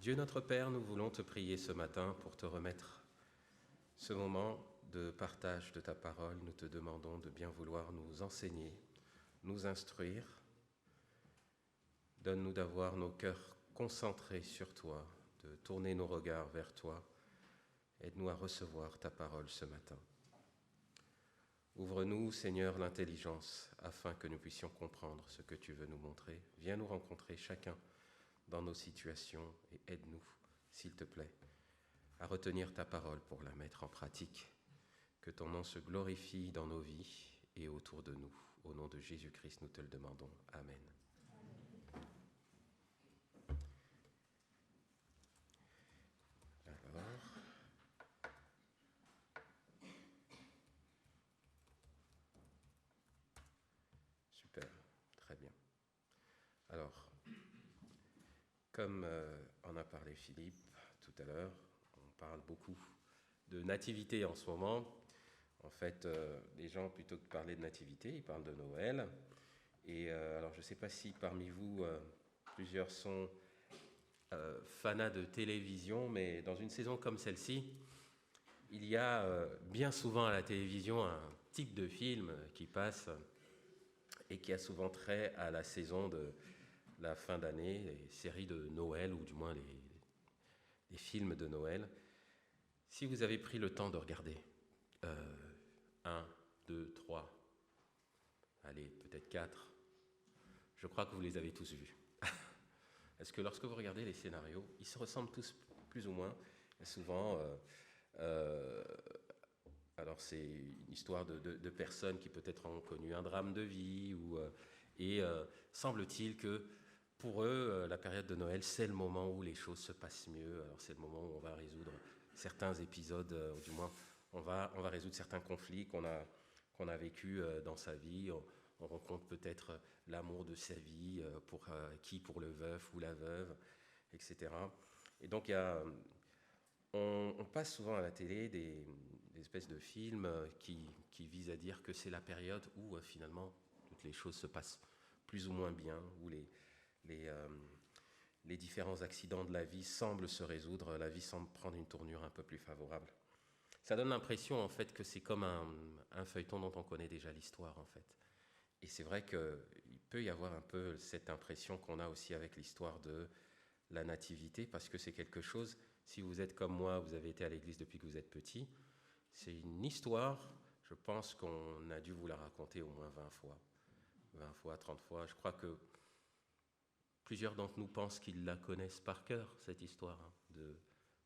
Dieu notre Père, nous voulons te prier ce matin pour te remettre ce moment de partage de ta parole. Nous te demandons de bien vouloir nous enseigner, nous instruire. Donne-nous d'avoir nos cœurs concentrés sur toi, de tourner nos regards vers toi. Aide-nous à recevoir ta parole ce matin. Ouvre-nous, Seigneur, l'intelligence afin que nous puissions comprendre ce que tu veux nous montrer. Viens nous rencontrer chacun dans nos situations et aide-nous, s'il te plaît, à retenir ta parole pour la mettre en pratique. Que ton nom se glorifie dans nos vies et autour de nous. Au nom de Jésus-Christ, nous te le demandons. Amen. Alors, super, très bien. Alors, comme en a parlé Philippe tout à l'heure, on parle beaucoup de nativité en ce moment. En fait, les gens, plutôt que de parler de nativité, ils parlent de Noël. Et alors, je ne sais pas si parmi vous, plusieurs sont fanats de télévision, mais dans une saison comme celle-ci, il y a bien souvent à la télévision un type de film qui passe et qui a souvent trait à la saison de la fin d'année, les séries de Noël, ou du moins les films de Noël. Si vous avez pris le temps de regarder 1, 2, 3, allez, peut-être 4, je crois que vous les avez tous vus. Est-ce que lorsque vous regardez les scénarios, ils se ressemblent tous plus ou moins? Souvent, alors c'est une histoire de personnes qui peut-être ont connu un drame de vie, et semble-t-il que pour eux, la période de Noël, c'est le moment où les choses se passent mieux. Alors c'est le moment où on va résoudre certains épisodes, ou du moins on va résoudre certains conflits qu'on a vécu dans sa vie. On rencontre peut-être l'amour de sa vie, pour le veuf ou la veuve, etc. Et donc on passe souvent à la télé des espèces de films qui visent à dire que c'est la période où finalement toutes les choses se passent plus ou moins bien, où les différents accidents de la vie semblent se résoudre, la vie semble prendre une tournure un peu plus favorable. Ça donne l'impression en fait que c'est comme un feuilleton dont on connaît déjà l'histoire en fait. Et c'est vrai qu'il peut y avoir un peu cette impression qu'on a aussi avec l'histoire de la nativité, parce que c'est quelque chose, si vous êtes comme moi, vous avez été à l'église depuis que vous êtes petit, c'est une histoire, je pense qu'on a dû vous la raconter au moins 20 fois, 30 fois. Je crois que plusieurs d'entre nous pensent qu'ils la connaissent par cœur, cette histoire, de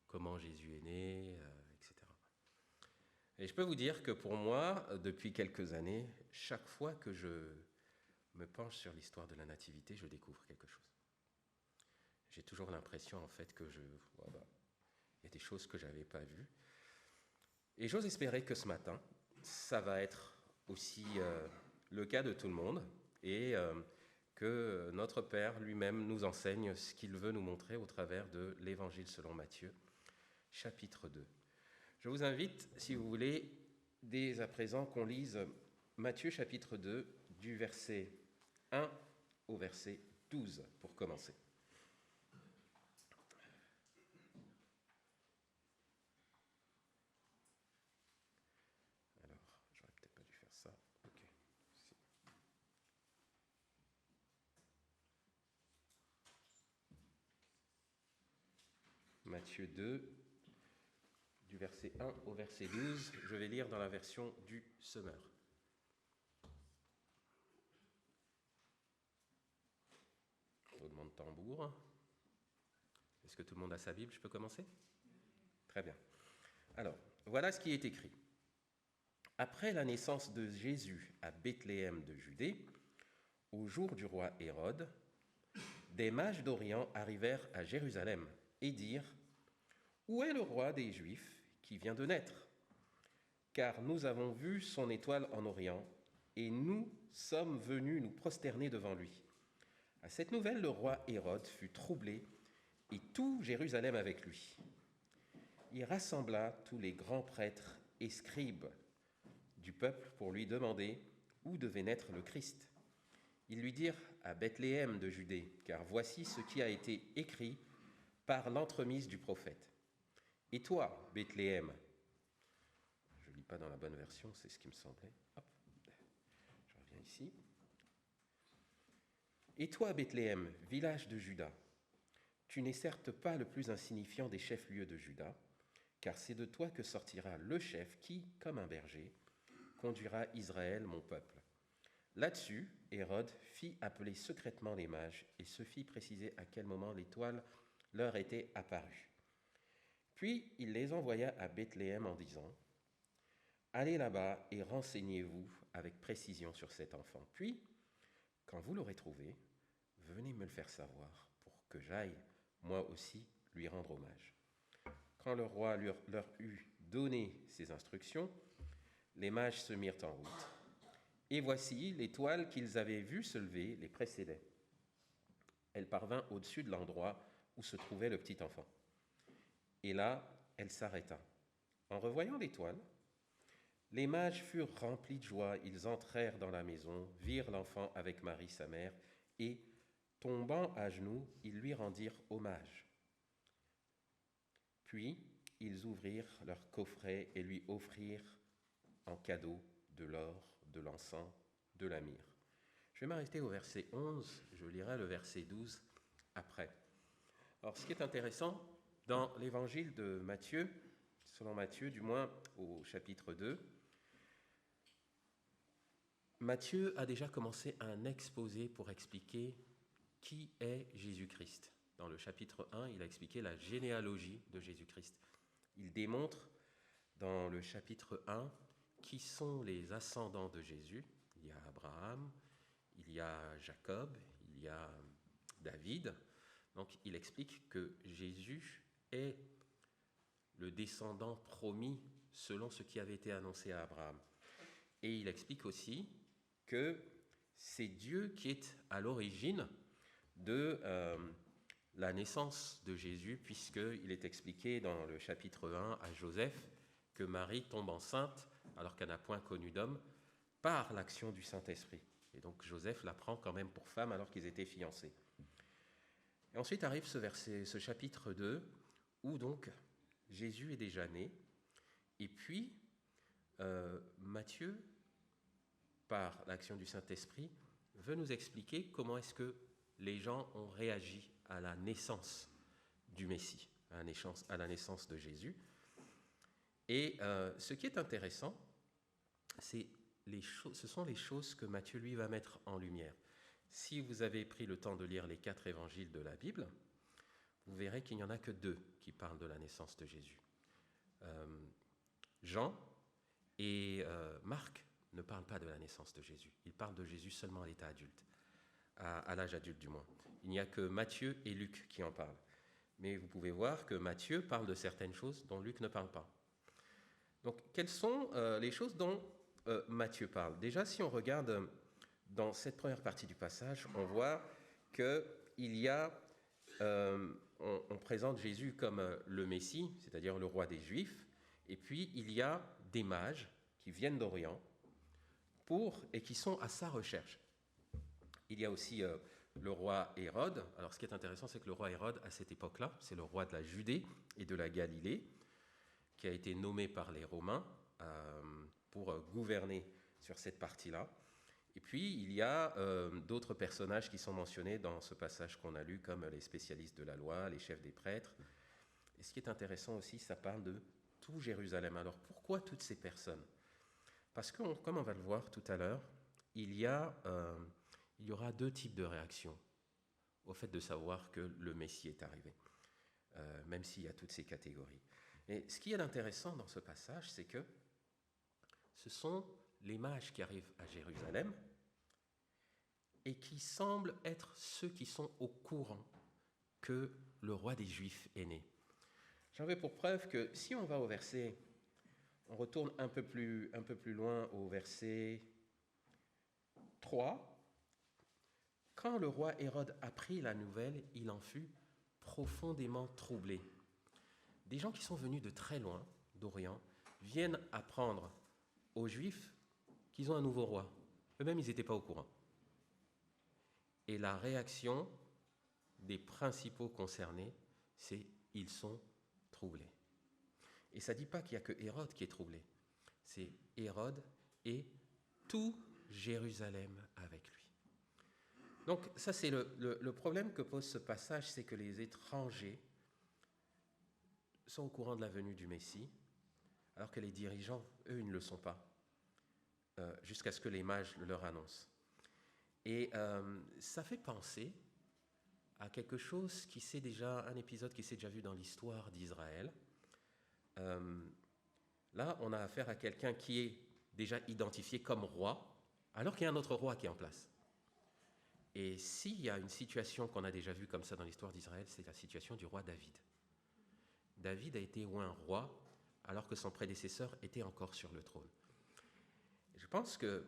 comment Jésus est né, etc. Et je peux vous dire que pour moi, depuis quelques années, chaque fois que je me penche sur l'histoire de la nativité, je découvre quelque chose. J'ai toujours l'impression en fait que il y a des choses que je n'avais pas vues. Et j'ose espérer que ce matin, ça va être aussi le cas de tout le monde, et que notre Père lui-même nous enseigne ce qu'il veut nous montrer au travers de l'Évangile selon Matthieu, chapitre 2. Je vous invite, si vous voulez, dès à présent qu'on lise Matthieu chapitre 2, du verset 1 au verset 12, pour commencer. Alors, j'aurais peut-être pas dû faire ça. Ok. Matthieu 2, du verset 1 au verset 12, je vais lire dans la version du Semeur. Roulement de tambour. Est-ce que tout le monde a sa Bible? Je peux commencer? Très bien. Alors, voilà ce qui est écrit. Après la naissance de Jésus à Bethléem de Judée, au jour du roi Hérode, des mages d'Orient arrivèrent à Jérusalem et dirent « Où est le roi des Juifs qui vient de naître? Car nous avons vu son étoile en Orient, et nous sommes venus nous prosterner devant lui. » À cette nouvelle, le roi Hérode fut troublé, et tout Jérusalem avec lui. Il rassembla tous les grands prêtres et scribes du peuple pour lui demander où devait naître le Christ. Ils lui dirent « À Bethléem de Judée, car voici ce qui a été écrit par l'entremise du prophète. Et toi, Bethléem, je ne lis pas dans la bonne version, c'est ce qui me semblait. Hop, je reviens ici. Et toi, Bethléem, village de Juda, tu n'es certes pas le plus insignifiant des chefs-lieux de Juda, car c'est de toi que sortira le chef qui, comme un berger, conduira Israël, mon peuple. Là-dessus, Hérode fit appeler secrètement les mages et se fit préciser à quel moment l'étoile leur était apparue. Puis il les envoya à Bethléem en disant « Allez là-bas et renseignez-vous avec précision sur cet enfant. Puis, quand vous l'aurez trouvé, venez me le faire savoir pour que j'aille, moi aussi, lui rendre hommage. » Quand le roi leur eut donné ces instructions, les mages se mirent en route. Et voici, l'étoile qu'ils avaient vue se lever les précédait. Elle parvint au-dessus de l'endroit où se trouvait le petit enfant. Et là, elle s'arrêta. En revoyant l'étoile, les mages furent remplis de joie. Ils entrèrent dans la maison, virent l'enfant avec Marie, sa mère, et, tombant à genoux, ils lui rendirent hommage. Puis, ils ouvrirent leur coffret et lui offrirent en cadeau de l'or, de l'encens, de la myrrhe. Je vais m'arrêter au verset 11, je lirai le verset 12 après. Alors, ce qui est intéressant, dans l'évangile de Matthieu, selon Matthieu, du moins au chapitre 2, Matthieu a déjà commencé un exposé pour expliquer qui est Jésus-Christ. Dans le chapitre 1, il a expliqué la généalogie de Jésus-Christ. Il démontre dans le chapitre 1 qui sont les ascendants de Jésus. Il y a Abraham, il y a Jacob, il y a David. Donc il explique que Jésus est le descendant promis selon ce qui avait été annoncé à Abraham. Et il explique aussi que c'est Dieu qui est à l'origine de la naissance de Jésus, puisqu'il est expliqué dans le chapitre 1 à Joseph que Marie tombe enceinte alors qu'elle n'a point connu d'homme par l'action du Saint-Esprit. Et donc Joseph la prend quand même pour femme alors qu'ils étaient fiancés. Et ensuite arrive ce chapitre 2 où donc Jésus est déjà né. Et puis Matthieu, par l'action du Saint-Esprit, veut nous expliquer comment est-ce que les gens ont réagi à la naissance du Messie, à la naissance de Jésus. Et ce qui est intéressant, ce sont les choses que Matthieu, lui, va mettre en lumière. Si vous avez pris le temps de lire les 4 évangiles de la Bible, vous verrez qu'il n'y en a que 2 qui parlent de la naissance de Jésus. Jean et Marc ne parlent pas de la naissance de Jésus. Ils parlent de Jésus seulement à l'état adulte, à l'âge adulte du moins. Il n'y a que Matthieu et Luc qui en parlent. Mais vous pouvez voir que Matthieu parle de certaines choses dont Luc ne parle pas. Donc, quelles sont les choses dont Matthieu parle? Déjà, si on regarde dans cette première partie du passage, on voit qu'il y a, on présente Jésus comme le Messie, c'est-à-dire le roi des Juifs, et puis il y a des mages qui viennent d'Orient et qui sont à sa recherche. Il y a aussi le roi Hérode. Alors, ce qui est intéressant, c'est que le roi Hérode, à cette époque-là, c'est le roi de la Judée et de la Galilée, qui a été nommé par les Romains pour gouverner sur cette partie-là. Et puis, il y a d'autres personnages qui sont mentionnés dans ce passage qu'on a lu, comme les spécialistes de la loi, les chefs des prêtres. Et ce qui est intéressant aussi, ça parle de tout Jérusalem. Alors, pourquoi toutes ces personnes? Parce que, comme on va le voir tout à l'heure, il y aura 2 types de réactions au fait de savoir que le Messie est arrivé, même s'il y a toutes ces catégories. Et ce qui est intéressant dans ce passage, c'est que ce sont les mages qui arrivent à Jérusalem et qui semblent être ceux qui sont au courant que le roi des Juifs est né. J'en veux pour preuve que si on va au verset, on retourne un peu plus loin au verset 3, quand le roi Hérode apprit la nouvelle, il en fut profondément troublé. Des gens qui sont venus de très loin, d'Orient, viennent apprendre aux Juifs qu'ils ont un nouveau roi. Eux-mêmes, ils n'étaient pas au courant. Et la réaction des principaux concernés, c'est « ils sont troublés ». Et ça ne dit pas qu'il n'y a que Hérode qui est troublé. C'est Hérode et tout Jérusalem avec lui. Donc ça, c'est le problème que pose ce passage, c'est que les étrangers sont au courant de la venue du Messie, alors que les dirigeants, eux, ils ne le sont pas, jusqu'à ce que les mages le leur annoncent. Et ça fait penser à quelque chose qui s'est déjà, un épisode qui s'est déjà vu dans l'histoire d'Israël. Là, on a affaire à quelqu'un qui est déjà identifié comme roi, alors qu'il y a un autre roi qui est en place. Et s'il y a une situation qu'on a déjà vue comme ça dans l'histoire d'Israël, c'est la situation du roi David. David a été oint roi, alors que son prédécesseur était encore sur le trône. Je pense que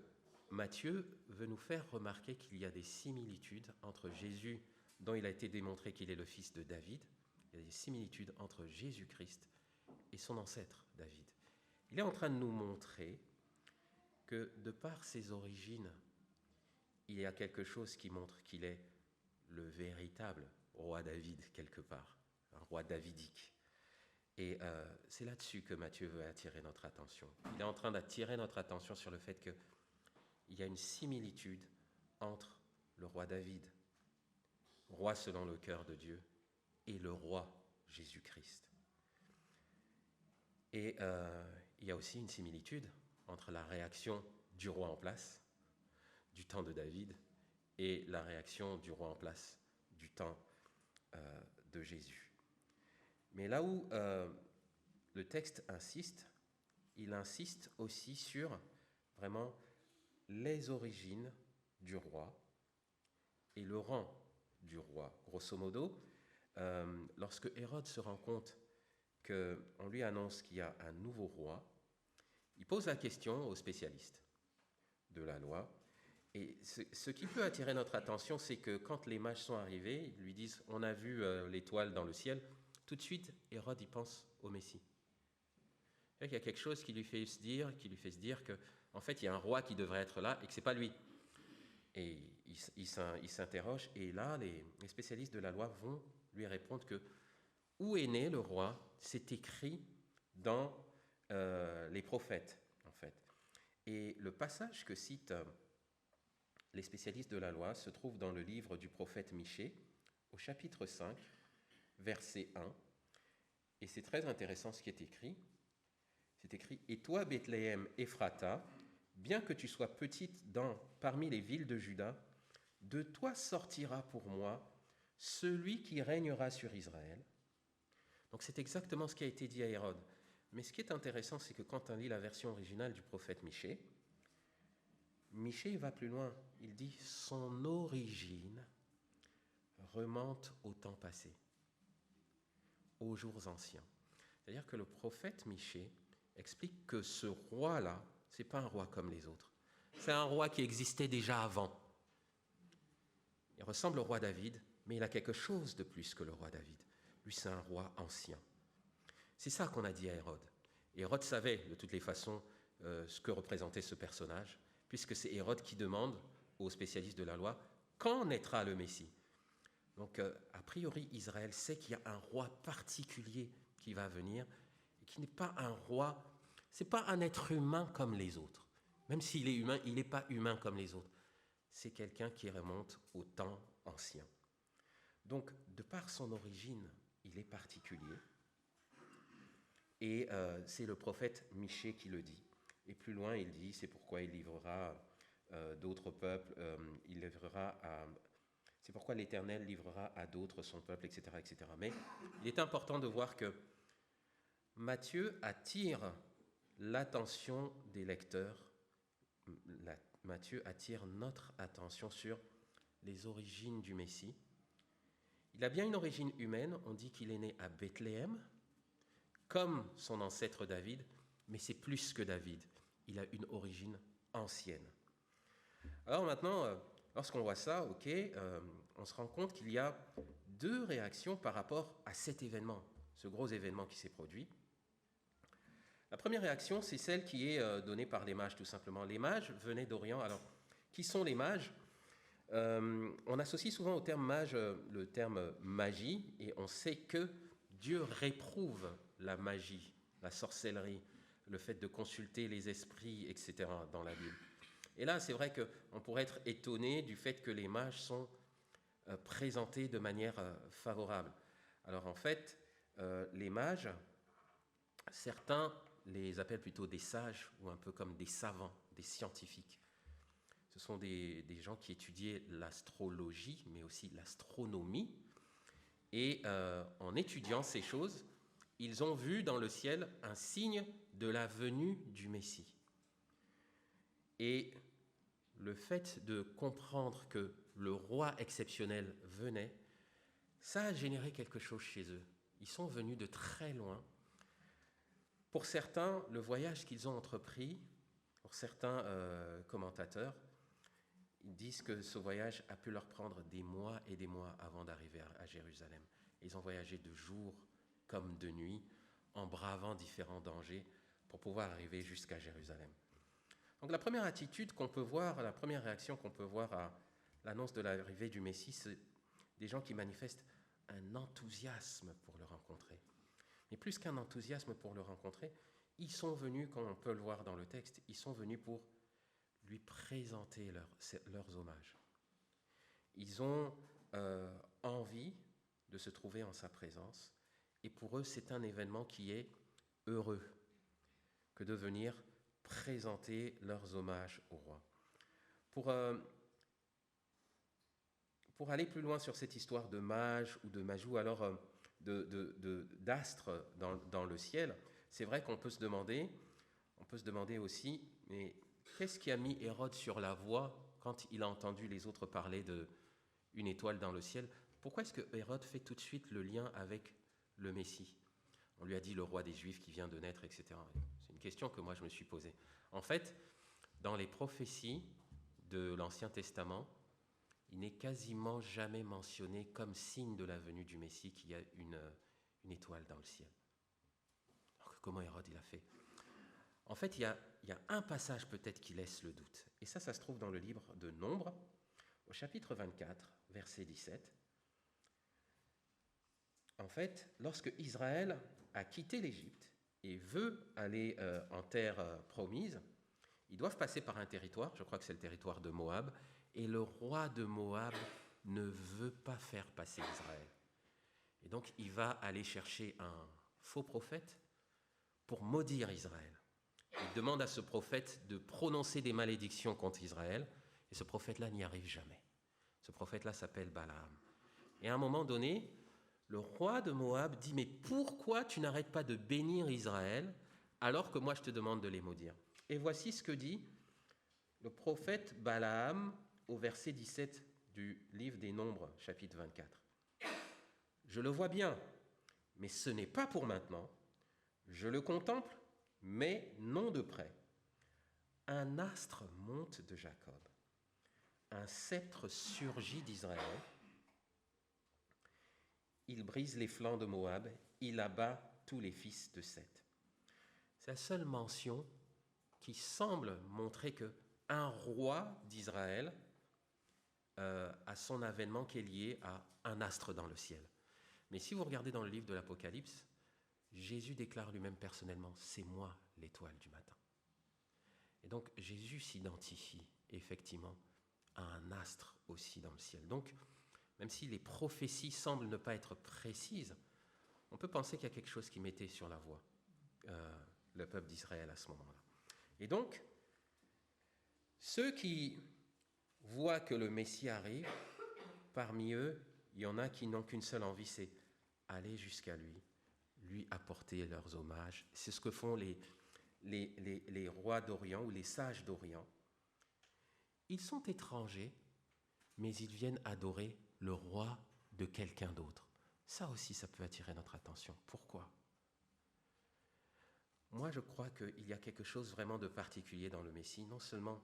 Matthieu veut nous faire remarquer qu'il y a des similitudes entre Jésus, dont il a été démontré qu'il est le fils de David, il y a des similitudes entre Jésus-Christ et son ancêtre David. Il est en train de nous montrer que de par ses origines, il y a quelque chose qui montre qu'il est le véritable roi David quelque part, un roi davidique. Et c'est là-dessus que Matthieu veut attirer notre attention. Il est en train d'attirer notre attention sur le fait qu'il y a une similitude entre le roi David, roi selon le cœur de Dieu, et le roi Jésus-Christ. Et il y a aussi une similitude entre la réaction du roi en place, du temps de David, et la réaction du roi en place, du temps de Jésus. Mais là où le texte insiste, il insiste aussi sur vraiment les origines du roi et le rang du roi. Grosso modo, lorsque Hérode se rend compte qu'on lui annonce qu'il y a un nouveau roi, il pose la question aux spécialistes de la loi. Et ce qui peut attirer notre attention, c'est que quand les mages sont arrivés, ils lui disent « on a vu l'étoile dans le ciel », tout de suite, Hérode y pense au Messie. Il y a quelque chose qui lui fait se dire qu'en fait, il y a un roi qui devrait être là et que ce n'est pas lui. Et il s'interroge, et là, les spécialistes de la loi vont lui répondre que où est né le roi, c'est écrit dans les prophètes, en fait. Et le passage que citent les spécialistes de la loi se trouve dans le livre du prophète Michée, au chapitre 5, verset 1. Et c'est très intéressant ce qui est écrit. C'est écrit « Et toi, Bethléem Ephrata, bien que tu sois petite parmi les villes de Juda, de toi sortira pour moi celui qui régnera sur Israël. » Donc c'est exactement ce qui a été dit à Hérode. Mais ce qui est intéressant, c'est que quand on lit la version originale du prophète Michée, Michée va plus loin. Il dit « son origine remonte au temps passé, aux jours anciens ». C'est-à-dire que le prophète Michée explique que ce roi-là, ce n'est pas un roi comme les autres. C'est un roi qui existait déjà avant. Il ressemble au roi David, mais il a quelque chose de plus que le roi David. Lui, c'est un roi ancien. C'est ça qu'on a dit à Hérode. Et Hérode savait de toutes les façons ce que représentait ce personnage, puisque c'est Hérode qui demande aux spécialistes de la loi quand naîtra le Messie. Donc, a priori, Israël sait qu'il y a un roi particulier qui va venir, et qui n'est pas un roi, c'est pas un être humain comme les autres. Même s'il est humain, il n'est pas humain comme les autres. C'est quelqu'un qui remonte au temps ancien. Donc, de par son origine, il est particulier. Et c'est le prophète Michée qui le dit. Et plus loin, il dit, c'est pourquoi il livrera d'autres peuples, c'est pourquoi l'Éternel livrera à d'autres son peuple, etc., etc. Mais il est important de voir que Matthieu attire l'attention des lecteurs. Matthieu attire notre attention sur les origines du Messie. Il a bien une origine humaine, on dit qu'il est né à Bethléem, comme son ancêtre David, mais c'est plus que David. Il a une origine ancienne. Alors maintenant, lorsqu'on voit ça, on se rend compte qu'il y a deux réactions par rapport à cet événement, ce gros événement qui s'est produit. La première réaction, c'est celle qui est donnée par les mages, tout simplement. Les mages venaient d'Orient. Alors, qui sont les mages ? On associe souvent au terme mage le terme magie, et on sait que Dieu réprouve la magie, la sorcellerie, le fait de consulter les esprits, etc. dans la Bible. Et là, c'est vrai qu'on pourrait être étonné du fait que les mages sont présentés de manière favorable. Alors en fait, les mages, certains les appellent plutôt des sages ou un peu comme des savants, des scientifiques. Ce sont des gens qui étudiaient l'astrologie, mais aussi l'astronomie. Et en étudiant ces choses, ils ont vu dans le ciel un signe de la venue du Messie. Et le fait de comprendre que le roi exceptionnel venait, ça a généré quelque chose chez eux. Ils sont venus de très loin. Pour certains, le voyage qu'ils ont entrepris, pour certains commentateurs, ils disent que ce voyage a pu leur prendre des mois et des mois avant d'arriver à Jérusalem. Ils ont voyagé de jour comme de nuit, en bravant différents dangers pour pouvoir arriver jusqu'à Jérusalem. Donc la première attitude qu'on peut voir, la première réaction qu'on peut voir à l'annonce de l'arrivée du Messie, c'est des gens qui manifestent un enthousiasme pour le rencontrer. Mais plus qu'un enthousiasme pour le rencontrer, ils sont venus, comme on peut le voir dans le texte, ils sont venus pour lui présenter leurs hommages. Ils ont envie de se trouver en sa présence, et pour eux, c'est un événement qui est heureux que de venir présenter leurs hommages au roi. Pour aller plus loin sur cette histoire de mage ou de majou, alors d'astre dans le ciel, c'est vrai qu'on peut se demander aussi, mais qu'est-ce qui a mis Hérode sur la voie quand il a entendu les autres parler d'une étoile dans le ciel? Pourquoi est-ce que Hérode fait tout de suite le lien avec le Messie? On lui a dit le roi des Juifs qui vient de naître, etc. C'est une question que moi je me suis posée. En fait, dans les prophéties de l'Ancien Testament, il n'est quasiment jamais mentionné comme signe de la venue du Messie qu'il y a une étoile dans le ciel. Alors, comment Hérode il a fait? En fait, il y a un passage peut-être qui laisse le doute. Et ça se trouve dans le livre de Nombres, au chapitre 24, verset 17. En fait, lorsque Israël a quitté l'Égypte et veut aller en terre promise, ils doivent passer par un territoire, je crois que c'est le territoire de Moab, et le roi de Moab ne veut pas faire passer Israël. Et donc, il va aller chercher un faux prophète pour maudire Israël. Il demande à ce prophète de prononcer des malédictions contre Israël, et ce prophète-là n'y arrive jamais. Ce prophète-là s'appelle Balaam. Et à un moment donné, le roi de Moab dit « Mais pourquoi tu n'arrêtes pas de bénir Israël alors que moi je te demande de les maudire ?» Et voici ce que dit le prophète Balaam au verset 17 du livre des Nombres, chapitre 24. « Je le vois bien, mais ce n'est pas pour maintenant. Je le contemple, mais non de près. Un astre monte de Jacob. Un sceptre surgit d'Israël. Il brise les flancs de Moab. Il abat tous les fils de Seth. » C'est la seule mention qui semble montrer qu'un roi d'Israël a son avènement qui est lié à un astre dans le ciel. Mais si vous regardez dans le livre de l'Apocalypse, Jésus déclare lui-même personnellement « C'est moi l'étoile du matin ». Et donc Jésus s'identifie effectivement à un astre aussi dans le ciel. Donc, même si les prophéties semblent ne pas être précises, on peut penser qu'il y a quelque chose qui mettait sur la voie le peuple d'Israël à ce moment-là. Et donc, ceux qui voient que le Messie arrive, parmi eux, il y en a qui n'ont qu'une seule envie, c'est aller jusqu'à lui apporter leurs hommages. C'est ce que font les rois d'Orient ou les sages d'Orient. Ils sont étrangers, mais ils viennent adorer le roi de quelqu'un d'autre. Ça aussi, ça peut attirer notre attention. Pourquoi ? Moi, je crois qu'il y a quelque chose vraiment de particulier dans le Messie. Non seulement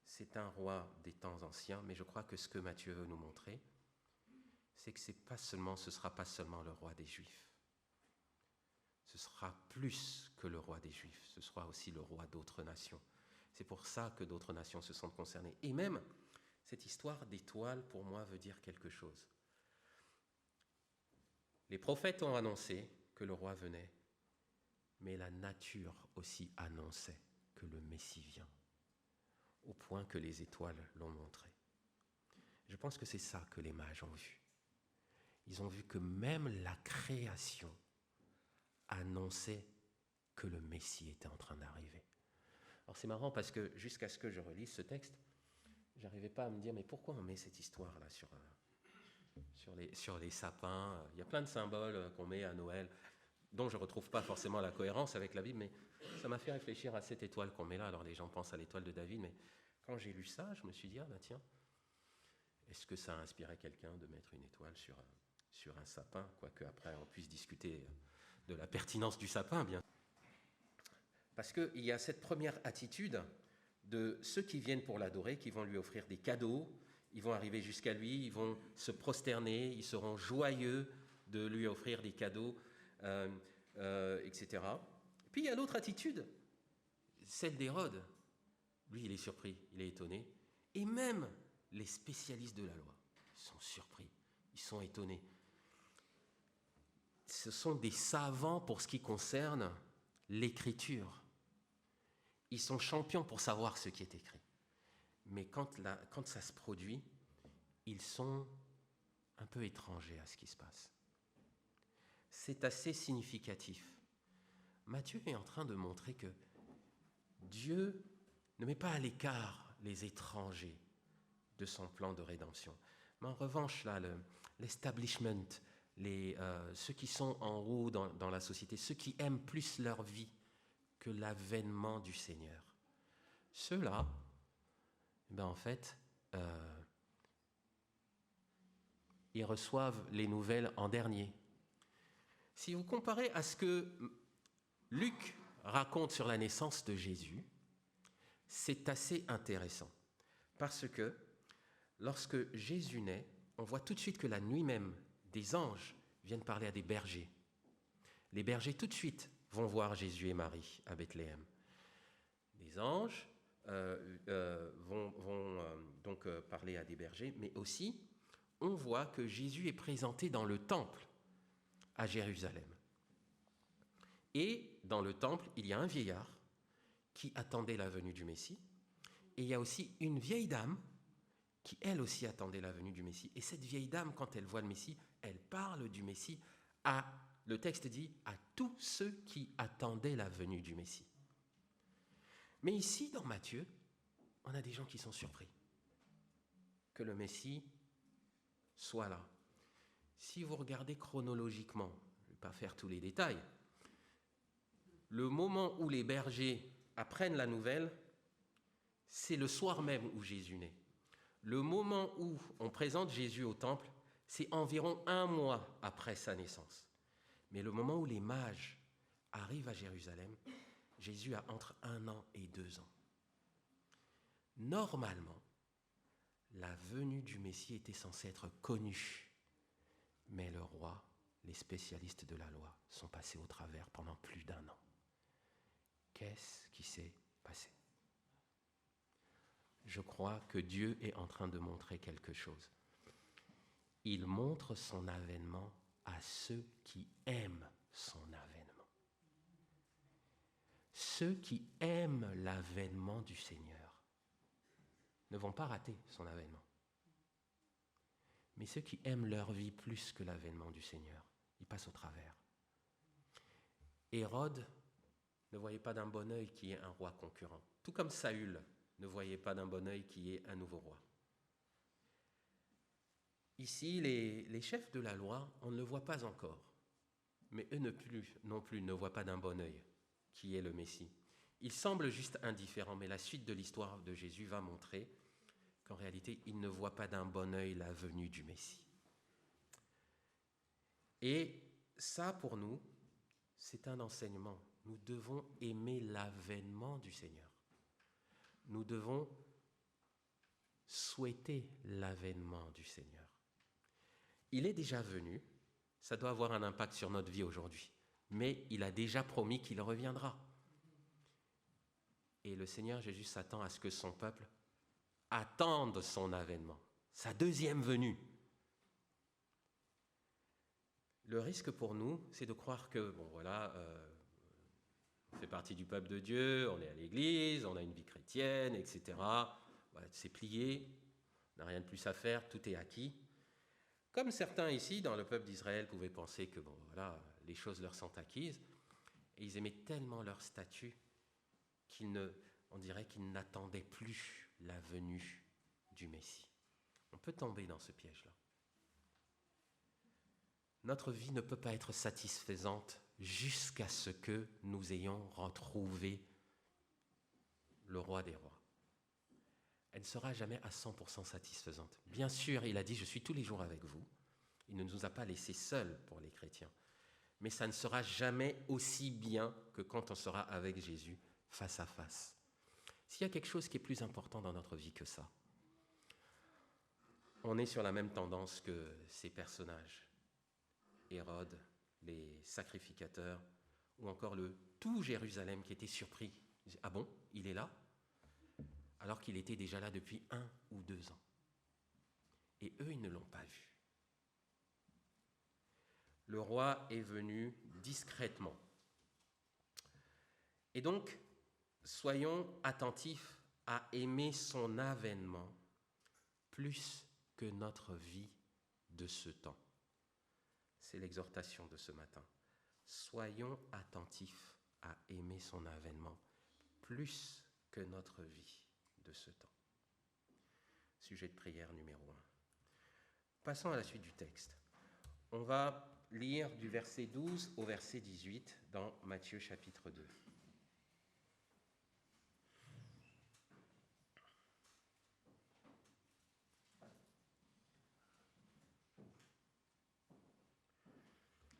c'est un roi des temps anciens, mais je crois que ce que Matthieu veut nous montrer, c'est que ce ne sera pas seulement le roi des Juifs. Ce sera plus que le roi des Juifs, ce sera aussi le roi d'autres nations. C'est pour ça que d'autres nations se sentent concernées. Et même, Cette histoire d'étoile, pour moi, veut dire quelque chose. Les prophètes ont annoncé que le roi venait, mais la nature aussi annonçait que le Messie vient, au point que les étoiles l'ont montré. Je pense que c'est ça que les mages ont vu. Ils ont vu que même la création annonçait que le Messie était en train d'arriver. Alors c'est marrant parce que jusqu'à ce que je relise ce texte, j'arrivais pas à me dire mais pourquoi on met cette histoire-là sur les sapins. Il y a plein de symboles qu'on met à Noël, dont je ne retrouve pas forcément la cohérence avec la Bible, mais ça m'a fait réfléchir à cette étoile qu'on met là. Alors les gens pensent à l'étoile de David, mais quand j'ai lu ça, je me suis dit, ah ben tiens, est-ce que ça a inspiré quelqu'un de mettre une étoile sur un sapin, quoique après on puisse discuter de la pertinence du sapin, bien. Parce qu'il y a cette première attitude de ceux qui viennent pour l'adorer, qui vont lui offrir des cadeaux, ils vont arriver jusqu'à lui, ils vont se prosterner, ils seront joyeux de lui offrir des cadeaux, etc. Puis il y a l'autre attitude, celle d'Hérode. Lui, il est surpris, il est étonné. Et même les spécialistes de la loi sont surpris, ils sont étonnés. Ce sont des savants pour ce qui concerne l'écriture. Ils sont champions pour savoir ce qui est écrit. Mais quand ça se produit, ils sont un peu étrangers à ce qui se passe. C'est assez significatif. Matthieu est en train de montrer que Dieu ne met pas à l'écart les étrangers de son plan de rédemption. Mais en revanche, là, l'establishment, ceux qui sont en haut dans la société, ceux qui aiment plus leur vie que l'avènement du Seigneur, ceux-là, en fait, ils reçoivent les nouvelles en dernier. Si vous comparez à ce que Luc raconte sur la naissance de Jésus, c'est assez intéressant. Parce que lorsque Jésus naît, on voit tout de suite que la nuit même, des anges viennent parler à des bergers. Les bergers tout de suite vont voir Jésus et Marie à Bethléem. Les anges vont donc parler à des bergers, mais aussi on voit que Jésus est présenté dans le temple à Jérusalem. Et dans le temple, il y a un vieillard qui attendait la venue du Messie, et il y a aussi une vieille dame qui, elle aussi, attendait la venue du Messie. Et cette vieille dame, quand elle voit le Messie, elle parle du Messie le texte dit, à tous ceux qui attendaient la venue du Messie. Mais ici, dans Matthieu, on a des gens qui sont surpris que le Messie soit là. Si vous regardez chronologiquement, je ne vais pas faire tous les détails, le moment où les bergers apprennent la nouvelle, c'est le soir même où Jésus naît. Le moment où on présente Jésus au temple, c'est environ 1 mois après sa naissance. Mais le moment où les mages arrivent à Jérusalem, Jésus a entre 1 an et 2 ans. Normalement, la venue du Messie était censée être connue. Mais le roi, les spécialistes de la loi, sont passés au travers pendant plus d'1 an. Qu'est-ce qui s'est passé ? Je crois que Dieu est en train de montrer quelque chose. Il montre son avènement à ceux qui aiment son avènement. Ceux qui aiment l'avènement du Seigneur ne vont pas rater son avènement. Mais ceux qui aiment leur vie plus que l'avènement du Seigneur, ils passent au travers. Hérode ne voyait pas d'un bon œil qui est un roi concurrent, tout comme Saül ne voyait pas d'un bon œil qui est un nouveau roi. Ici, les chefs de la loi, on ne le voit pas encore, mais eux non plus ne voient pas d'un bon œil qui est le Messie. Ils semblent juste indifférents, mais la suite de l'histoire de Jésus va montrer qu'en réalité, ils ne voient pas d'un bon œil la venue du Messie. Et ça, pour nous, c'est un enseignement. Nous devons aimer l'avènement du Seigneur. Nous devons souhaiter l'avènement du Seigneur. Il est déjà venu, ça doit avoir un impact sur notre vie aujourd'hui, mais il a déjà promis qu'il reviendra. Et le Seigneur Jésus s'attend à ce que son peuple attendent son avènement, sa deuxième venue. Le risque pour nous, c'est de croire que, bon voilà, on fait partie du peuple de Dieu, on est à l'église, on a une vie chrétienne, etc. Voilà, c'est plié, on n'a rien de plus à faire, tout est acquis. Comme certains ici, dans le peuple d'Israël, pouvaient penser que, bon voilà, les choses leur sont acquises, et ils aimaient tellement leur statut on dirait qu'ils n'attendaient plus la venue du Messie. On peut tomber dans ce piège-là. Notre vie ne peut pas être satisfaisante jusqu'à ce que nous ayons retrouvé le roi des rois. Elle ne sera jamais à 100% satisfaisante. Bien sûr, il a dit « Je suis tous les jours avec vous ». Il ne nous a pas laissés seuls pour les chrétiens. Mais ça ne sera jamais aussi bien que quand on sera avec Jésus face à face. S'il y a quelque chose qui est plus important dans notre vie que ça, on est sur la même tendance que ces personnages. Hérode, les sacrificateurs, ou encore le tout Jérusalem qui était surpris. Ah bon, il est là? Alors qu'il était déjà là depuis 1 ou 2 ans. Et eux, ils ne l'ont pas vu. Le roi est venu discrètement. Et donc, soyons attentifs à aimer son avènement plus que notre vie de ce temps. C'est l'exhortation de ce matin. Soyons attentifs à aimer son avènement plus que notre vie de ce temps. Sujet de prière numéro 1. Passons à la suite du texte. On va lire du verset 12 au verset 18 dans Matthieu chapitre 2.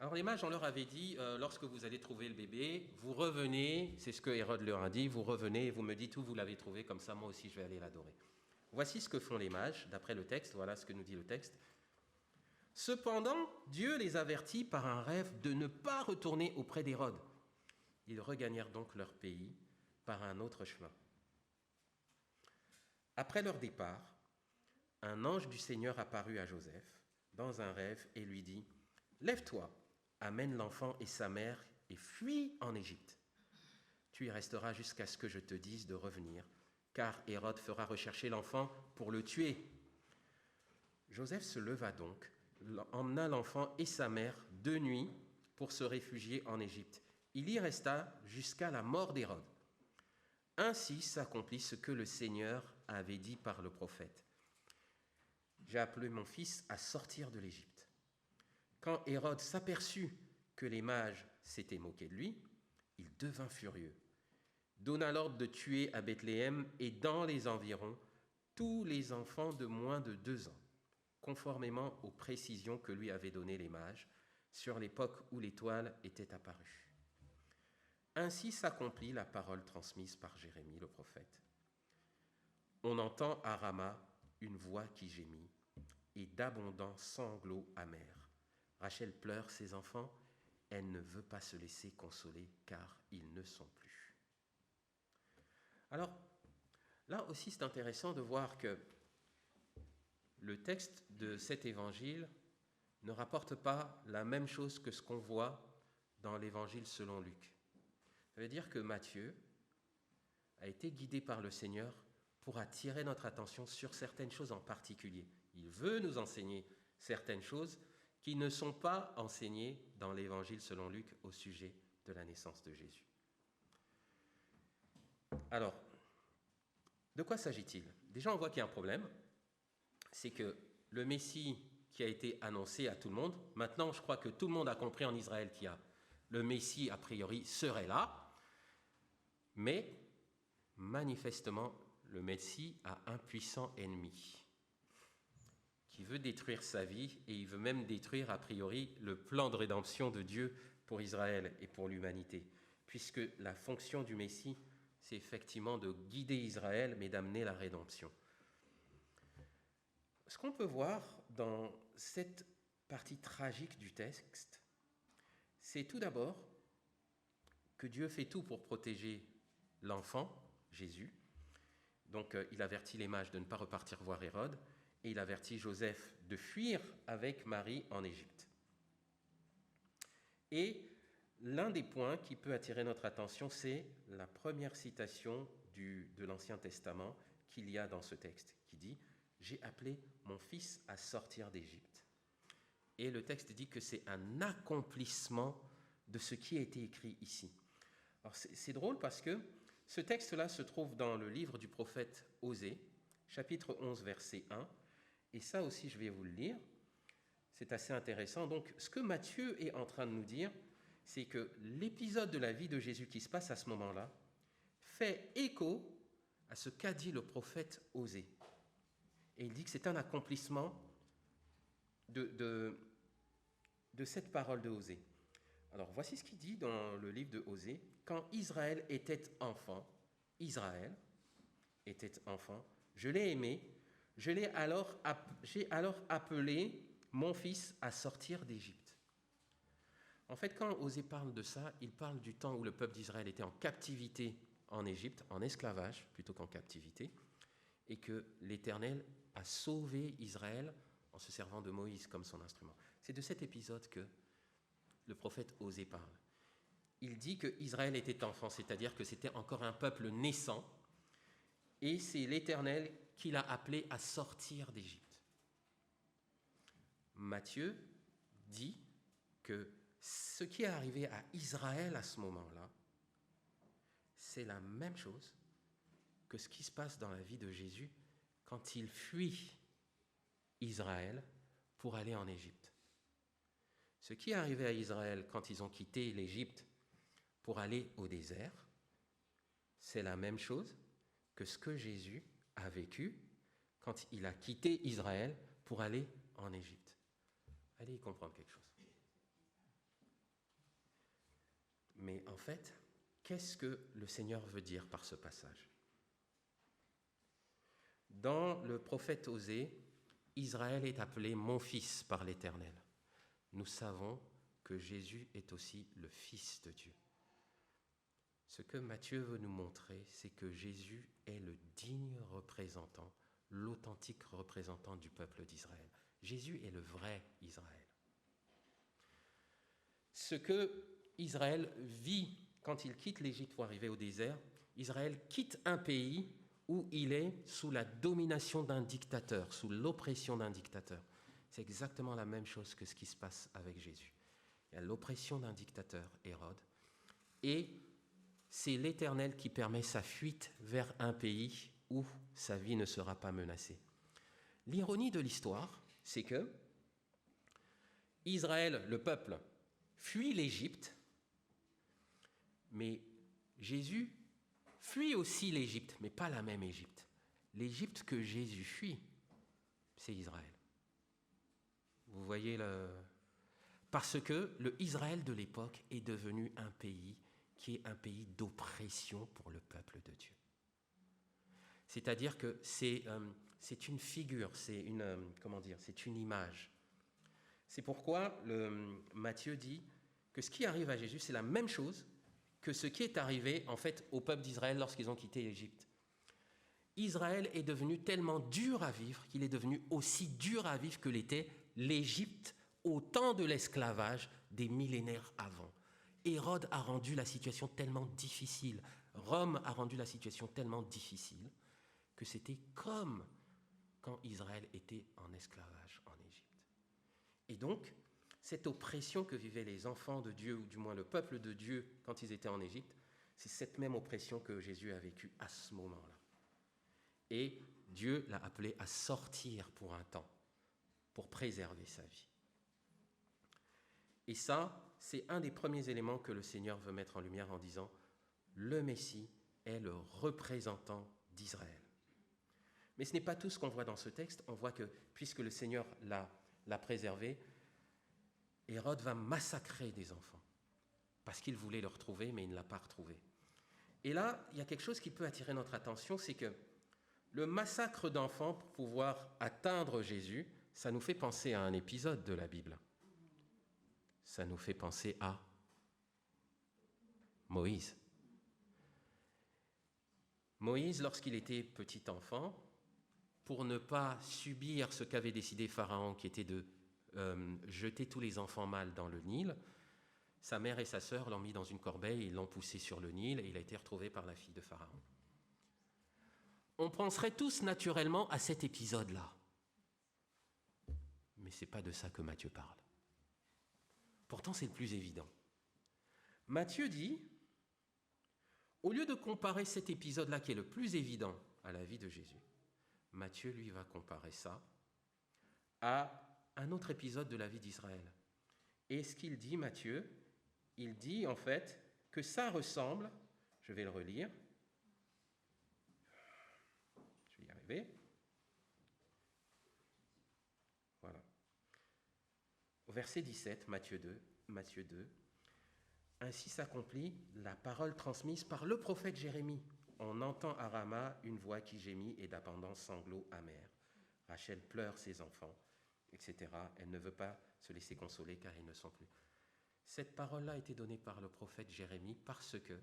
Alors les mages, on leur avait dit, lorsque vous allez trouver le bébé, vous revenez, c'est ce que Hérode leur a dit, vous revenez et vous me dites où vous l'avez trouvé, comme ça moi aussi je vais aller l'adorer. Voici ce que font les mages, d'après le texte, voilà ce que nous dit le texte. Cependant, Dieu les avertit par un rêve de ne pas retourner auprès d'Hérode. Ils regagnèrent donc leur pays par un autre chemin. Après leur départ, un ange du Seigneur apparut à Joseph dans un rêve et lui dit « Lève-toi, amène l'enfant et sa mère et fuis en Égypte. Tu y resteras jusqu'à ce que je te dise de revenir, car Hérode fera rechercher l'enfant pour le tuer. » Joseph se leva donc, emmena l'enfant et sa mère de nuit pour se réfugier en Égypte. Il y resta jusqu'à la mort d'Hérode. Ainsi s'accomplit ce que le Seigneur avait dit par le prophète. J'ai appelé mon fils à sortir de l'Égypte. Quand Hérode s'aperçut que les mages s'étaient moqués de lui, il devint furieux, donna l'ordre de tuer à Bethléem et dans les environs tous les enfants de moins de 2 ans, conformément aux précisions que lui avaient données les mages sur l'époque où l'étoile était apparue. Ainsi s'accomplit la parole transmise par Jérémie le prophète. On entend à Rama une voix qui gémit et d'abondants sanglots amers. Rachel pleure ses enfants, elle ne veut pas se laisser consoler car ils ne sont plus. Alors, là aussi c'est intéressant de voir que le texte de cet évangile ne rapporte pas la même chose que ce qu'on voit dans l'évangile selon Luc. Ça veut dire que Matthieu a été guidé par le Seigneur pour attirer notre attention sur certaines choses en particulier. Il veut nous enseigner certaines choses qui ne sont pas enseignées dans l'évangile selon Luc au sujet de la naissance de Jésus. Alors, de quoi s'agit-il? Déjà, on voit qu'il y a un problème. C'est que le Messie qui a été annoncé à tout le monde, maintenant je crois que tout le monde a compris en Israël qu'il y a le Messie a priori serait là, mais manifestement le Messie a un puissant ennemi qui veut détruire sa vie et il veut même détruire a priori le plan de rédemption de Dieu pour Israël et pour l'humanité, puisque la fonction du Messie c'est effectivement de guider Israël mais d'amener la rédemption. Ce qu'on peut voir dans cette partie tragique du texte, c'est tout d'abord que Dieu fait tout pour protéger l'enfant, Jésus, Donc il avertit les mages de ne pas repartir voir Hérode, et il avertit Joseph de fuir avec Marie en Égypte. Et l'un des points qui peut attirer notre attention, c'est la première citation de l'Ancien Testament qu'il y a dans ce texte, qui dit « J'ai appelé mon fils à sortir d'Égypte ». Et le texte dit que c'est un accomplissement de ce qui a été écrit ici. Alors c'est drôle parce que ce texte-là se trouve dans le livre du prophète Osée, chapitre 11, verset 1, et ça aussi je vais vous le lire, c'est assez intéressant. Donc ce que Matthieu est en train de nous dire, c'est que l'épisode de la vie de Jésus qui se passe à ce moment-là fait écho à ce qu'a dit le prophète Osée. Et il dit que c'est un accomplissement de cette parole de Osée. Alors voici ce qu'il dit dans le livre de Osée. Quand Israël était enfant, je l'ai aimé, j'ai alors appelé mon fils à sortir d'Égypte. En fait, quand Osée parle de ça, il parle du temps où le peuple d'Israël était en captivité en Égypte, en esclavage plutôt qu'en captivité, et que l'Éternel a sauvé Israël en se servant de Moïse comme son instrument. C'est de cet épisode que le prophète Osée parle. Il dit que Israël était enfant, c'est-à-dire que c'était encore un peuple naissant, et c'est l'Éternel qui l'a appelé à sortir d'Égypte. Matthieu dit que ce qui est arrivé à Israël à ce moment-là, c'est la même chose que ce qui se passe dans la vie de Jésus quand il fuit Israël pour aller en Égypte. Ce qui est arrivé à Israël quand ils ont quitté l'Égypte pour aller au désert, c'est la même chose que ce que Jésus a vécu quand il a quitté Israël pour aller en Égypte. Allez y comprendre quelque chose. Mais en fait, qu'est-ce que le Seigneur veut dire par ce passage ? Dans le prophète Osée, Israël est appelé « mon fils » par l'Éternel. Nous savons que Jésus est aussi le Fils de Dieu. Ce que Matthieu veut nous montrer, c'est que Jésus est le digne représentant, l'authentique représentant du peuple d'Israël. Jésus est le vrai Israël. Ce que Israël vit quand il quitte l'Égypte pour arriver au désert, Israël quitte un pays où il est sous la domination d'un dictateur, sous l'oppression d'un dictateur. C'est exactement la même chose que ce qui se passe avec Jésus. Il y a l'oppression d'un dictateur, Hérode, et c'est l'Éternel qui permet sa fuite vers un pays où sa vie ne sera pas menacée. L'ironie de l'histoire, c'est que Israël, le peuple, fuit l'Égypte, mais Jésus fuit aussi l'Égypte, mais pas la même Égypte. L'Égypte que Jésus fuit, c'est Israël. Vous voyez Parce que le Israël de l'époque est devenu un pays qui est un pays d'oppression pour le peuple de Dieu. C'est-à-dire que c'est une figure, c'est une image. C'est pourquoi Matthieu dit que ce qui arrive à Jésus, c'est la même chose que ce qui est arrivé en fait au peuple d'Israël lorsqu'ils ont quitté l'Égypte. Israël est devenu tellement dur à vivre qu'il est devenu aussi dur à vivre que l'était l'Égypte au temps de l'esclavage des millénaires avant. Hérode a rendu la situation tellement difficile, Rome a rendu la situation tellement difficile que c'était comme quand Israël était en esclavage en Égypte. Et donc, cette oppression que vivaient les enfants de Dieu, ou du moins le peuple de Dieu quand ils étaient en Égypte, c'est cette même oppression que Jésus a vécue à ce moment-là. Et Dieu l'a appelé à sortir pour un temps, pour préserver sa vie. Et ça, c'est un des premiers éléments que le Seigneur veut mettre en lumière en disant « Le Messie est le représentant d'Israël ». Mais ce n'est pas tout ce qu'on voit dans ce texte. On voit que, puisque le Seigneur l'a préservé, Hérode va massacrer des enfants, parce qu'il voulait le retrouver, mais il ne l'a pas retrouvé. Et là, il y a quelque chose qui peut attirer notre attention, c'est que le massacre d'enfants pour pouvoir atteindre Jésus, ça nous fait penser à un épisode de la Bible. Ça nous fait penser à Moïse. Moïse, lorsqu'il était petit enfant, pour ne pas subir ce qu'avait décidé Pharaon, qui était de jeter tous les enfants mâles dans le Nil, sa mère et sa sœur l'ont mis dans une corbeille, ils l'ont poussé sur le Nil et il a été retrouvé par la fille de Pharaon. On penserait tous naturellement à cet épisode-là. Mais ce n'est pas de ça que Matthieu parle. Pourtant, c'est le plus évident. Matthieu dit, au lieu de comparer cet épisode-là qui est le plus évident à la vie de Jésus, Matthieu, lui, va comparer ça à un autre épisode de la vie d'Israël. Et ce qu'il dit, Matthieu, il dit en fait que ça ressemble, je vais le relire, je vais y arriver, voilà. Au verset 17, Matthieu 2, ainsi s'accomplit la parole transmise par le prophète Jérémie. On entend à Rama une voix qui gémit et d'abondants sanglots amers. Rachel pleure ses enfants, etc. Elle ne veut pas se laisser consoler car ils ne sont plus. Cette parole-là a été donnée par le prophète Jérémie parce que le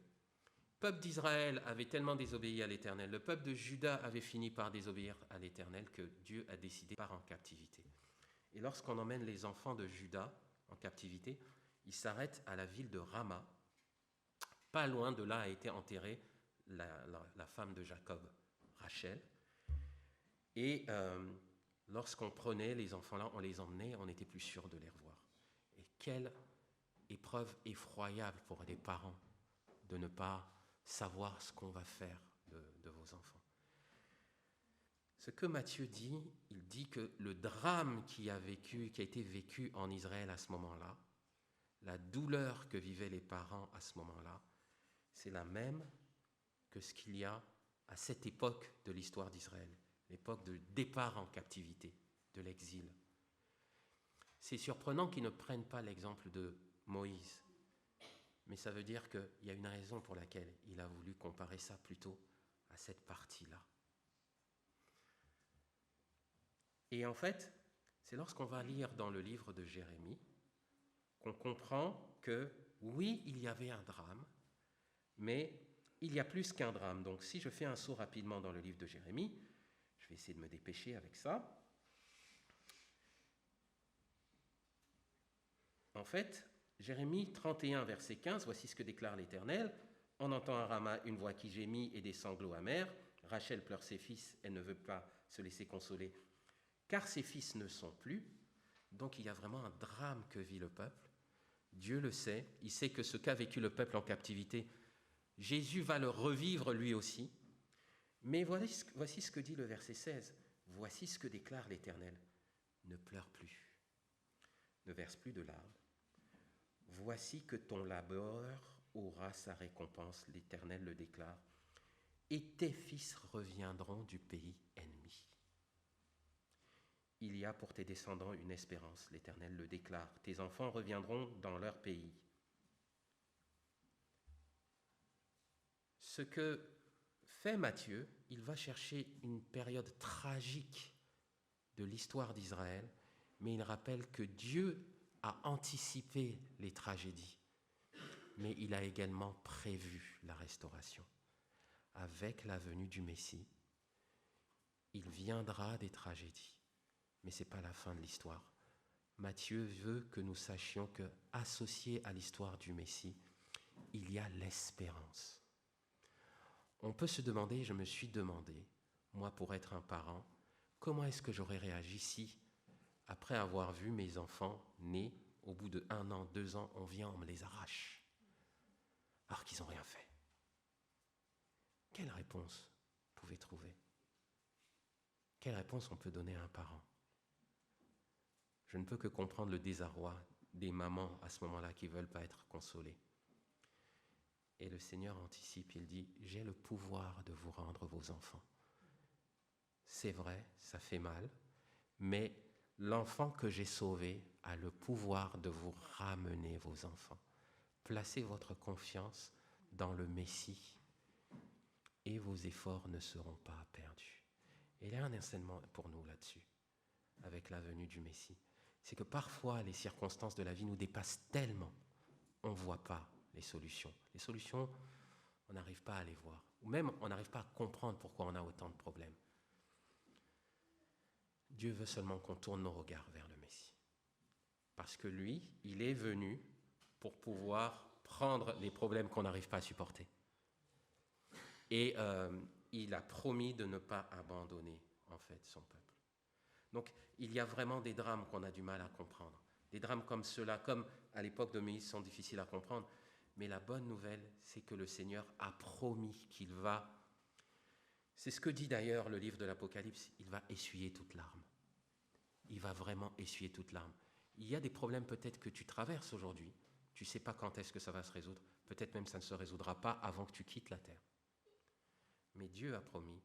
peuple d'Israël avait tellement désobéi à l'Éternel, le peuple de Juda avait fini par désobéir à l'Éternel que Dieu a décidé de partir en captivité. Et lorsqu'on emmène les enfants de Juda en captivité, ils s'arrêtent à la ville de Rama. Pas loin de là a été enterrée la femme de Jacob, Rachel. Et lorsqu'on prenait les enfants-là, on les emmenait, on n'était plus sûr de les revoir. Et quelle épreuve effroyable pour des parents de ne pas savoir ce qu'on va faire de vos enfants. Ce que Matthieu dit, il dit que le drame qui a été vécu en Israël à ce moment-là, la douleur que vivaient les parents à ce moment-là, c'est la même que ce qu'il y a à cette époque de l'histoire d'Israël, l'époque de départ en captivité, de l'exil. C'est surprenant qu'ils ne prennent pas l'exemple de Moïse, mais ça veut dire qu'il y a une raison pour laquelle il a voulu comparer ça plutôt à cette partie-là. Et en fait, c'est lorsqu'on va lire dans le livre de Jérémie qu'on comprend que oui, il y avait un drame, mais il y a plus qu'un drame. Donc si je fais un saut rapidement dans le livre de Jérémie, je vais essayer de me dépêcher avec ça. En fait, Jérémie 31, verset 15, voici ce que déclare l'Éternel. On entend à Rama une voix qui gémit et des sanglots amers. Rachel pleure ses fils, elle ne veut pas se laisser consoler, car ses fils ne sont plus. Donc il y a vraiment un drame que vit le peuple. Dieu le sait, il sait que ce qu'a vécu le peuple en captivité, Jésus va le revivre lui aussi. Mais voici ce que dit le verset 16. Voici ce que déclare l'Éternel. Ne pleure plus, ne verse plus de larmes. Voici que ton labeur aura sa récompense, l'Éternel le déclare, et tes fils reviendront du pays ennemi. Il y a pour tes descendants une espérance, l'Éternel le déclare. Tes enfants reviendront dans leur pays. Ce que fait Matthieu, il va chercher une période tragique de l'histoire d'Israël, mais il rappelle que Dieu a anticipé les tragédies, mais il a également prévu la restauration. Avec la venue du Messie, il viendra des tragédies, mais ce n'est pas la fin de l'histoire. Matthieu veut que nous sachions que, associé à l'histoire du Messie, il y a l'espérance. On peut se demander, je me suis demandé, moi pour être un parent, comment est-ce que j'aurais réagi si, après avoir vu mes enfants nés, au bout de 1 an, 2 ans, on vient, on me les arrache, alors qu'ils n'ont rien fait. Quelle réponse vous pouvez trouver? Quelle réponse on peut donner à un parent? Je ne peux que comprendre le désarroi des mamans à ce moment-là qui ne veulent pas être consolées. Et le Seigneur anticipe, il dit, j'ai le pouvoir de vous rendre vos enfants. C'est vrai, ça fait mal, mais l'enfant que j'ai sauvé a le pouvoir de vous ramener vos enfants. Placez votre confiance dans le Messie et vos efforts ne seront pas perdus. Et il y a un enseignement pour nous là-dessus, avec la venue du Messie. C'est que parfois les circonstances de la vie nous dépassent tellement, on ne voit pas les solutions. Les solutions, on n'arrive pas à les voir. Ou même, on n'arrive pas à comprendre pourquoi on a autant de problèmes. Dieu veut seulement qu'on tourne nos regards vers le Messie. Parce que lui, il est venu pour pouvoir prendre les problèmes qu'on n'arrive pas à supporter. Et il a promis de ne pas abandonner, en fait, son peuple. Donc, il y a vraiment des drames qu'on a du mal à comprendre. Des drames comme ceux-là, comme à l'époque de Moïse, sont difficiles à comprendre. Mais la bonne nouvelle, c'est que le Seigneur a promis qu'il va... C'est ce que dit d'ailleurs le livre de l'Apocalypse, il va essuyer toute larme. Il va vraiment essuyer toute larme. Il y a des problèmes peut-être que tu traverses aujourd'hui. Tu ne sais pas quand est-ce que ça va se résoudre. Peut-être même ça ne se résoudra pas avant que tu quittes la terre. Mais Dieu a promis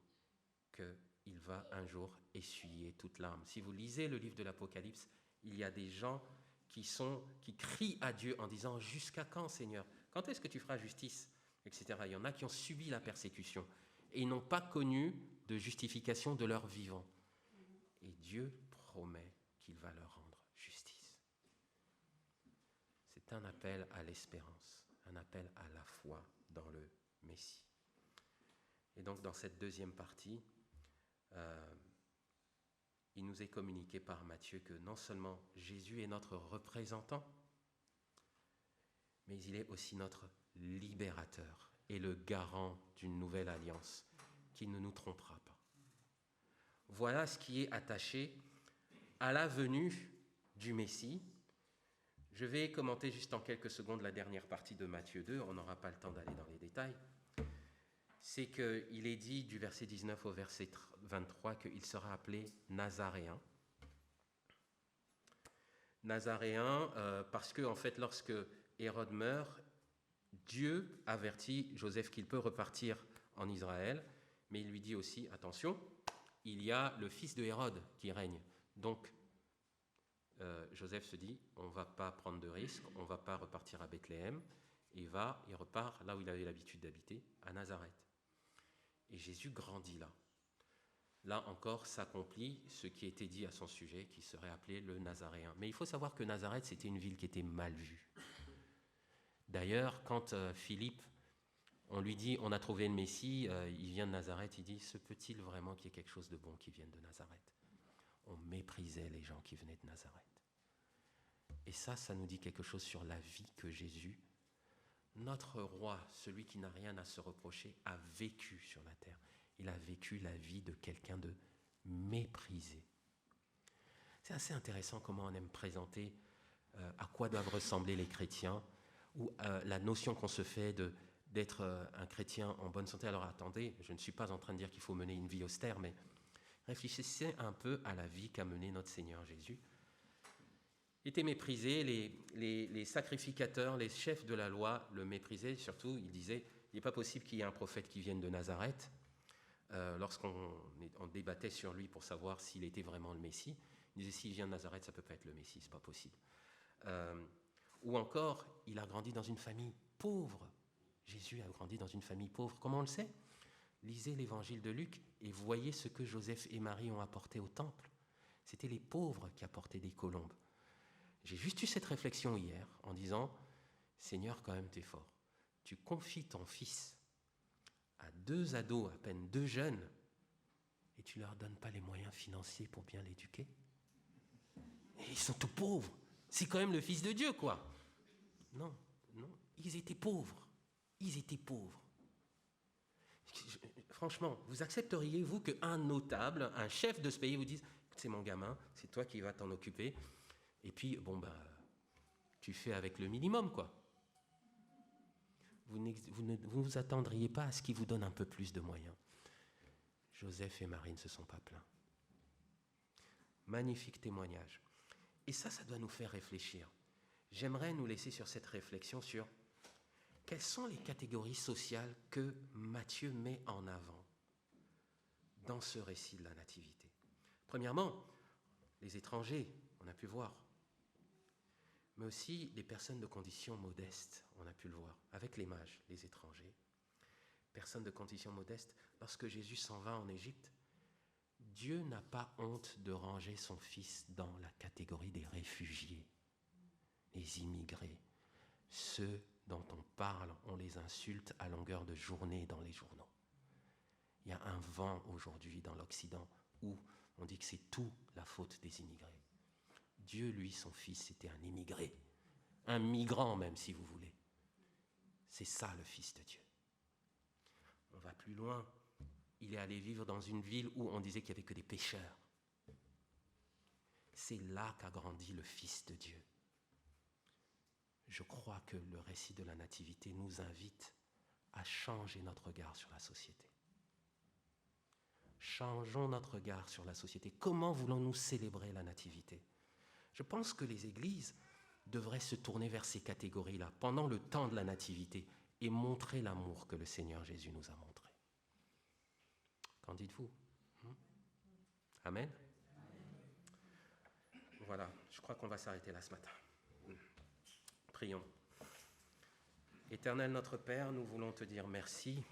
qu'il va un jour essuyer toute larme. Si vous lisez le livre de l'Apocalypse, il y a des gens qui crient à Dieu en disant « Jusqu'à quand, Seigneur? Quand est-ce que tu feras justice ?» etc. Il y en a qui ont subi la persécution et ils n'ont pas connu de justification de leur vivant. Et Dieu promet qu'il va leur rendre justice. C'est un appel à l'espérance, un appel à la foi dans le Messie. Et donc dans cette deuxième partie, il nous est communiqué par Matthieu que non seulement Jésus est notre représentant, mais il est aussi notre libérateur et le garant d'une nouvelle alliance qui ne nous trompera pas. Voilà ce qui est attaché à la venue du Messie. Je vais commenter juste en quelques secondes la dernière partie de Matthieu 2, on n'aura pas le temps d'aller dans les détails. C'est qu'il est dit du verset 19 au verset 23 qu'il sera appelé Nazaréen. Nazaréen parce que en fait, lorsque Hérode meurt, Dieu avertit Joseph qu'il peut repartir en Israël, mais il lui dit aussi, attention, il y a le fils de Hérode qui règne. Donc, Joseph se dit, on ne va pas prendre de risques, on ne va pas repartir à Bethléem, il repart là où il avait l'habitude d'habiter, à Nazareth. Et Jésus grandit là. Là encore s'accomplit ce qui était dit à son sujet, qui serait appelé le Nazaréen. Mais il faut savoir que Nazareth, c'était une ville qui était mal vue. D'ailleurs, quand Philippe, on lui dit, on a trouvé le Messie, il vient de Nazareth, il dit, se peut-il vraiment qu'il y ait quelque chose de bon qui vienne de Nazareth? On méprisait les gens qui venaient de Nazareth. Et ça nous dit quelque chose sur la vie que Jésus, notre roi, celui qui n'a rien à se reprocher, a vécu sur la terre. Il a vécu la vie de quelqu'un de méprisé. C'est assez intéressant comment on aime présenter à quoi doivent ressembler les chrétiens, ou la notion qu'on se fait d'être un chrétien en bonne santé. Alors attendez, je ne suis pas en train de dire qu'il faut mener une vie austère, mais réfléchissez un peu à la vie qu'a menée notre Seigneur Jésus. Il était méprisé, les sacrificateurs, les chefs de la loi le méprisaient, surtout ils disaient, il n'est pas possible qu'il y ait un prophète qui vienne de Nazareth. Lorsqu'on débattait sur lui pour savoir s'il était vraiment le Messie, il disait, s'il vient de Nazareth, ça ne peut pas être le Messie, ce n'est pas possible. Ou encore, il a grandi dans une famille pauvre. Jésus a grandi dans une famille pauvre. Comment on le sait? Lisez l'évangile de Luc et voyez ce que Joseph et Marie ont apporté au temple. C'était les pauvres qui apportaient des colombes. J'ai juste eu cette réflexion hier en disant, Seigneur, quand même, t'es fort. Tu confies ton fils à 2 ados, à peine 2 jeunes, et tu ne leur donnes pas les moyens financiers pour bien l'éduquer. Et ils sont tout pauvres. C'est quand même le Fils de Dieu, quoi. Non, ils étaient pauvres. Ils étaient pauvres. Franchement, vous accepteriez, vous, qu'un notable, un chef de ce pays vous dise, c'est mon gamin, c'est toi qui vas t'en occuper, et puis, tu fais avec le minimum, quoi. Vous ne vous attendriez pas à ce qu'il vous donne un peu plus de moyens. Joseph et Marie ne se sont pas plaints. Magnifique témoignage. Et ça doit nous faire réfléchir. J'aimerais nous laisser sur cette réflexion sur quelles sont les catégories sociales que Matthieu met en avant dans ce récit de la Nativité. Premièrement, les étrangers, on a pu voir, mais aussi les personnes de condition modeste, on a pu le voir, avec les mages, les étrangers. Personnes de condition modeste, lorsque Jésus s'en va en Égypte, Dieu n'a pas honte de ranger son fils dans la catégorie des réfugiés, les immigrés, ceux dont on parle, on les insulte à longueur de journée dans les journaux. Il y a un vent aujourd'hui dans l'Occident où on dit que c'est tout la faute des immigrés. Dieu, lui, son fils, était un immigré, un migrant même, si vous voulez. C'est ça le Fils de Dieu. On va plus loin. Il est allé vivre dans une ville où on disait qu'il n'y avait que des pécheurs. C'est là qu'a grandi le Fils de Dieu. Je crois que le récit de la Nativité nous invite à changer notre regard sur la société. Changeons notre regard sur la société. Comment voulons-nous célébrer la Nativité ? Je pense que les églises devraient se tourner vers ces catégories-là pendant le temps de la Nativité et montrer l'amour que le Seigneur Jésus nous a montré. Qu'en dites-vous ? Amen ? Voilà, je crois qu'on va s'arrêter là ce matin. Prions. Éternel notre Père, nous voulons te dire merci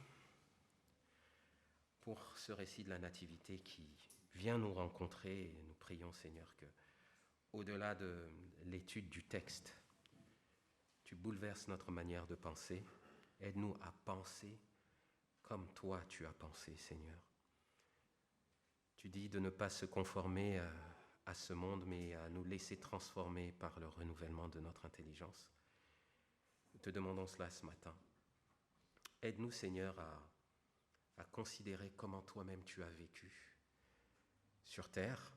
pour ce récit de la Nativité qui vient nous rencontrer. Et nous prions, Seigneur, que au-delà de l'étude du texte, tu bouleverses notre manière de penser. Aide-nous à penser comme toi tu as pensé, Seigneur. Tu dis de ne pas se conformer à ce monde, mais à nous laisser transformer par le renouvellement de notre intelligence. Nous te demandons cela ce matin. Aide-nous, Seigneur, à considérer comment toi-même tu as vécu sur terre.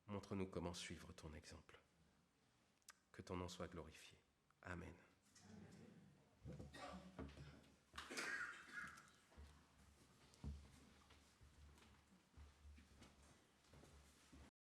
Montre-nous comment suivre ton exemple. Que ton nom soit glorifié.